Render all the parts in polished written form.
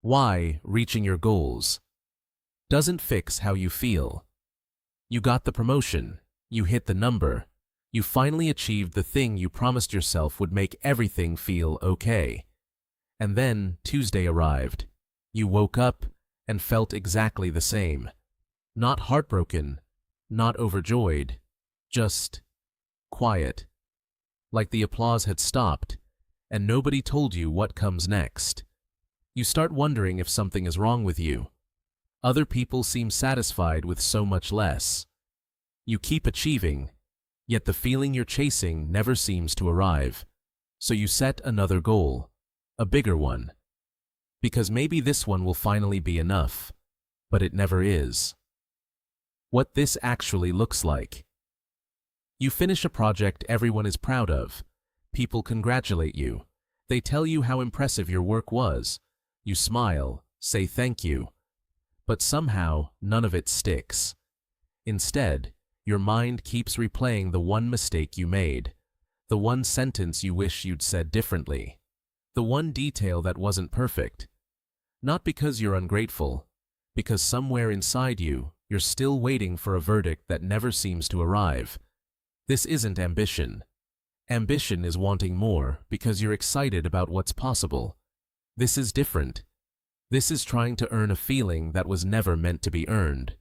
Why reaching your goals doesn't fix how you feel. You got the promotion, you hit the number, you finally achieved the thing you promised yourself would make everything feel okay. And then Tuesday arrived. You woke up and felt exactly the same. Not heartbroken, not overjoyed, just quiet. Like the applause had stopped, and nobody told you what comes next. You start wondering if something is wrong with you. Other people seem satisfied with so much less. You keep achieving, yet the feeling you're chasing never seems to arrive. So you set another goal, a bigger one. Because maybe this one will finally be enough, but it never is. What this actually looks like. You finish a project everyone is proud of. People congratulate you. They tell you how impressive your work was. You smile, say thank you. But somehow, none of it sticks. Instead, your mind keeps replaying the one mistake you made, the one sentence you wish you'd said differently, the one detail that wasn't perfect. Not because you're ungrateful, because somewhere inside you, you're still waiting for a verdict that never seems to arrive. This isn't ambition. Ambition is wanting more because you're excited about what's possible. This is different. This is trying to earn a feeling that was never meant to be earned.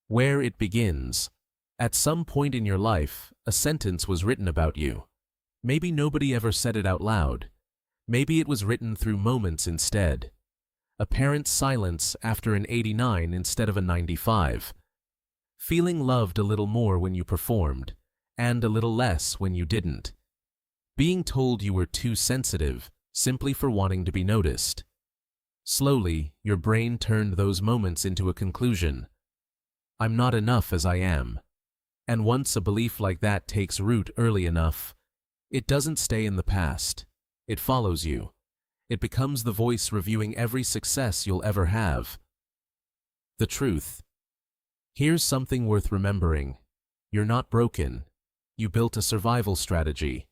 Where it begins. At some point in your life, a sentence was written about you. Maybe nobody ever said it out loud. Maybe it was written through moments instead. A parent's silence after an 89 instead of a 95. Feeling loved a little more when you performed, and a little less when you didn't. Being told you were too sensitive, simply for wanting to be noticed. Slowly, your brain turned those moments into a conclusion. I'm not enough as I am. And once a belief like that takes root early enough, it doesn't stay in the past. It follows you. It becomes the voice reviewing every success you'll ever have. The truth. Here's something worth remembering. You're not broken. You built a survival strategy.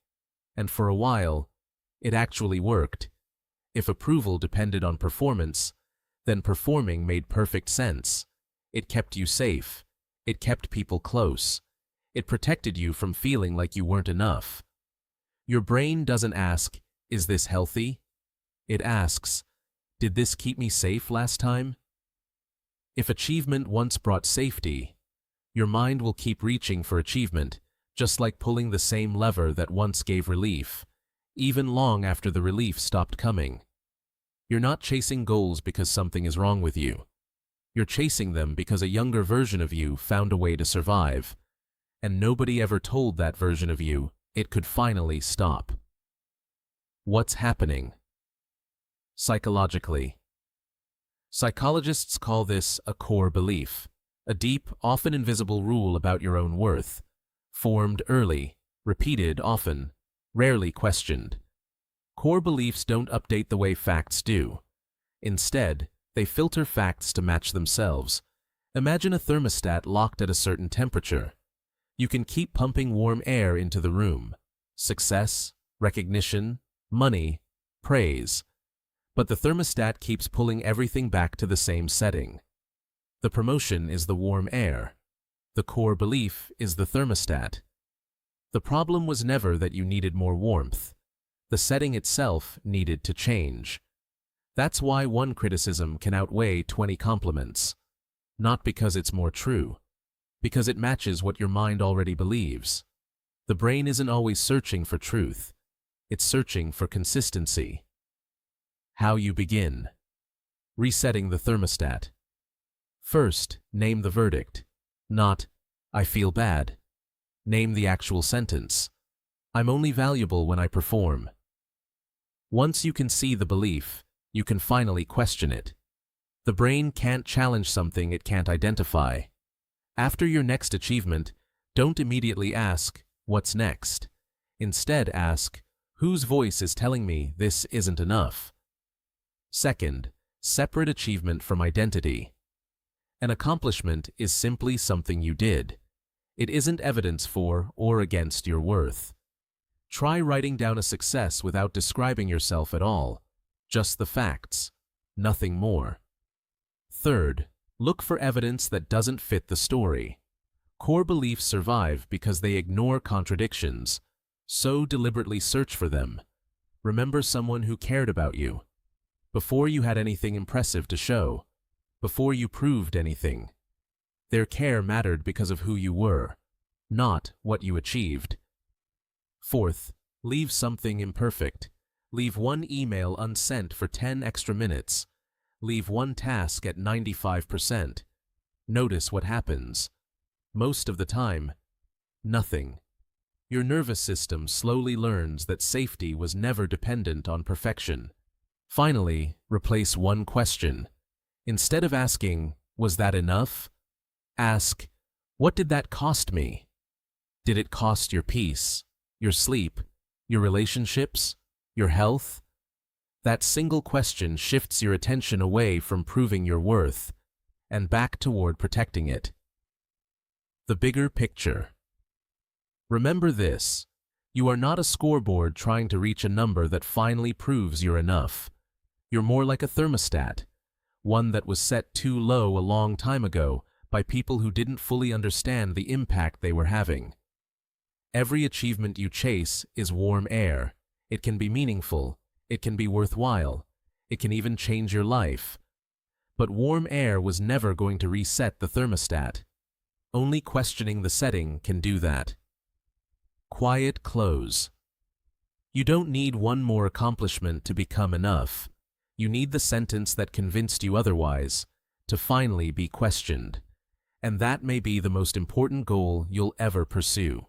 And for a while, it actually worked. If approval depended on performance, then performing made perfect sense. It kept you safe. It kept people close. It protected you from feeling like you weren't enough. Your brain doesn't ask, is this healthy? It asks, did this keep me safe last time? If achievement once brought safety, your mind will keep reaching for achievement, just like pulling the same lever that once gave relief, even long after the relief stopped coming. You're not chasing goals because something is wrong with you. You're chasing them because a younger version of you found a way to survive, and nobody ever told that version of you it could finally stop. What's happening? Psychologically. Psychologists call this a core belief, a deep, often invisible rule about your own worth, formed early, repeated often, rarely questioned. Core beliefs don't update the way facts do. Instead, they filter facts to match themselves. Imagine a thermostat locked at a certain temperature. You can keep pumping warm air into the room. Success, recognition, money, praise. But the thermostat keeps pulling everything back to the same setting. The promotion is the warm air. The core belief is the thermostat. The problem was never that you needed more warmth. The setting itself needed to change. That's why one criticism can outweigh 20 compliments. Not because it's more true, because it matches what your mind already believes. The brain isn't always searching for truth. It's searching for consistency. How you begin. Resetting the thermostat. First, name the verdict. Not, I feel bad. Name the actual sentence. I'm only valuable when I perform. Once you can see the belief, you can finally question it. The brain can't challenge something it can't identify. After your next achievement, don't immediately ask, what's next? Instead ask, whose voice is telling me this isn't enough? Second, separate achievement from identity. An accomplishment is simply something you did. It isn't evidence for or against your worth. Try writing down a success without describing yourself at all, just the facts. nothing more. Third, look for evidence that doesn't fit the story. Core beliefs survive because they ignore contradictions, so deliberately search for them. Remember someone who cared about you. Before you had anything impressive to show, before you proved anything. Their care mattered because of who you were, not what you achieved. Fourth, leave something imperfect. Leave one email unsent for 10 extra minutes. Leave one task at 95%. Notice what happens. Most of the time, nothing. Your nervous system slowly learns that safety was never dependent on perfection. Finally, replace one question. Instead of asking, "Was that enough?" ask, "What did that cost me?" Did it cost your peace, your sleep, your relationships, your health? That single question shifts your attention away from proving your worth and back toward protecting it. The bigger picture. Remember this: you are not a scoreboard trying to reach a number that finally proves you're enough. You're more like a thermostat, one that was set too low a long time ago by people who didn't fully understand the impact they were having. Every achievement you chase is warm air. It can be meaningful, it can be worthwhile, it can even change your life. But warm air was never going to reset the thermostat. Only questioning the setting can do that. Quiet close. You don't need one more accomplishment to become enough. You need the sentence that convinced you otherwise to finally be questioned. And that may be the most important goal you'll ever pursue.